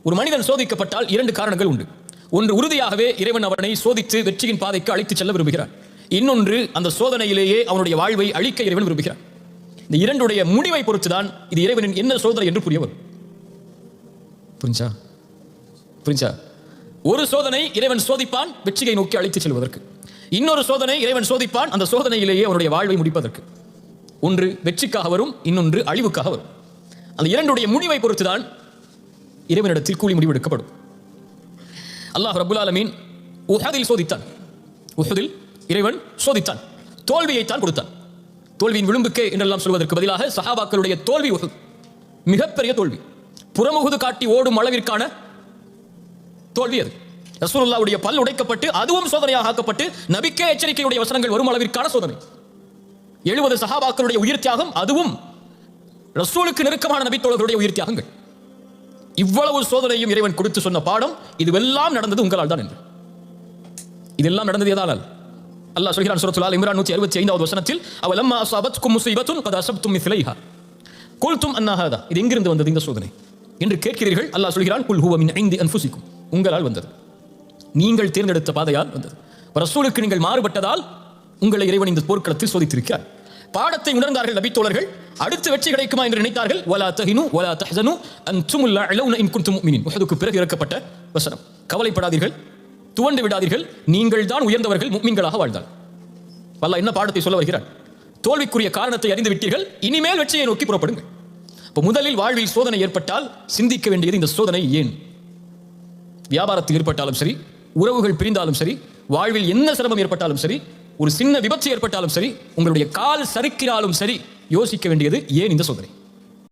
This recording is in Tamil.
ஒரு மனிதன் சோதிக்கப்பட்டால் 2 காரணங்கள் உண்டு. ஒன்று, உறுதியாகவே இறைவன் அவனை சோதித்து வெற்றியின் பாதைக்கு அழைத்து செல்ல விரும்புகிறான். இன்னொன்று, அந்த சோதனையிலேயே அவனுடைய வாழ்வை அழிக்க இறைவன் விரும்புகிறான். இந்த 2 முடிவை பொறுத்துதான் இது இறைவனின் என்ன சோதனை என்று புரிய வரும். புரிஞ்சா? ஒரு சோதனை இறைவன் சோதிப்பான் வெற்றியை நோக்கி அழைத்து செல்வதற்கு. இன்னொரு சோதனை இறைவன் சோதிப்பான் அந்த சோதனையிலேயே அவனுடைய வாழ்வை முடிப்பதற்கு. ஒன்று வெற்றிக்காக வரும், இன்னொன்று அழிவுக்காக வரும். அந்த 2 முடிவை பொறுத்துதான் இறைவனிடத்தில் கூலி முடிவு எடுக்கப்படும். அல்லாஹ் ரப்புல் ஆலமீன் உஹதில் சோதித்தான். உஹதில் இறைவன் சோதித்தான், தோல்வியைத்தான் கொடுத்தான். தோல்வியின் விளிம்புக்கே என்றெல்லாம் சொல்வதற்கு பதிலாக சஹாபாக்களுடைய தோல்வி உஹத் மிகப்பெரிய தோல்வி, புறமுகுது காட்டி ஓடும் அளவிற்கான தோல்வி. அது ரசூலுல்லாஹ்வுடைய பல் உடைக்கப்பட்டு அதுவும் சோதனையாக ஆக்கப்பட்டு நபிக்கே எச்சரிக்கையுடைய வசனங்கள் வரும் அளவிற்கான சோதனை. 70 சஹாபாக்களுடைய உயிர் தியாகம், அதுவும் ரசூலுக்கு நெருக்கமான நபி தோழர்களுடைய உயிர் தியாகங்கள். இவ்வளவு சோதனையும் இறைவன் கொடுத்து சொன்ன பாடம், இதுவெல்லாம் நடந்தது உங்களால் தான் என்று. இதெல்லாம் நடந்தது எதால்? அல்லாஹ் சொல்கிறான் சூரத்துல் ஆல் இம்ரான் 165வது வசனத்தில், அவலம்மா அஸாபத்கும் முஸீபத்துன் கத் அஸப்தும் மிஸ்லைஹா குல்தும் அன்னா ஹாதா, இது எங்கிருந்து வந்தது இந்த சோதனை என்று கேட்கிறீர்கள். அல்லாஹ் சொல்கிறான், குல் ஹுவ மின் இன்தி அன்ஃபுசிக்கும், உங்களால் வந்தது, நீங்கள் தேர்ந்தெடுத்த பாதையால் வந்தது. ரசூலுக்கு நீங்கள் மாறுபட்டதால் உங்களை இறைவன் இந்த போர்க்களத்தில் சோதித்திருக்கிறார். பாடத்தை உணர்ந்தார்கள் நபி தோழர்கள். அடுத்து வெற்றி கிடைக்குமா என்று நினைத்தார்கள். வலா தஹினு வலா தஹ்ஸனு அன்துமுல் அலௌன இன் குன்தும் முஃமினீன். உஹதுக்கு பிறகு இறக்கப்பட்ட வசனம். கவலைப்படாதீர்கள், துவண்டு விடாதீர்கள், நீங்கள் தான் உயர்ந்தவர்கள், முஃமின்களாக வாழ்ந்தால். அல்லாஹ் என்ன பாடத்தை சொல்ல வருகிறார்? தோல்விக்குரிய காரணத்தை அறிந்து விட்டீர்கள், இனிமேல் வெற்றியை நோக்கி புறப்படுங்கள். இப்போ முதலில் வாழ்வில் சோதனை ஏற்பட்டால் சிந்திக்க வேண்டியது, இந்த சோதனை ஏன்? வியாபாரத்தில் ஏற்பட்டாலும் சரி, உறவுகள் பிரிந்தாலும் சரி, வாழ்வில் என்ன சிரமம் ஏற்பட்டாலும் சரி, ஒரு சின்ன விபத்து ஏற்பட்டாலும் சரி, உங்களுடைய கால் சறுக்கினாலும் சரி, யோசிக்க வேண்டியது ஏன் இந்த சோதனை?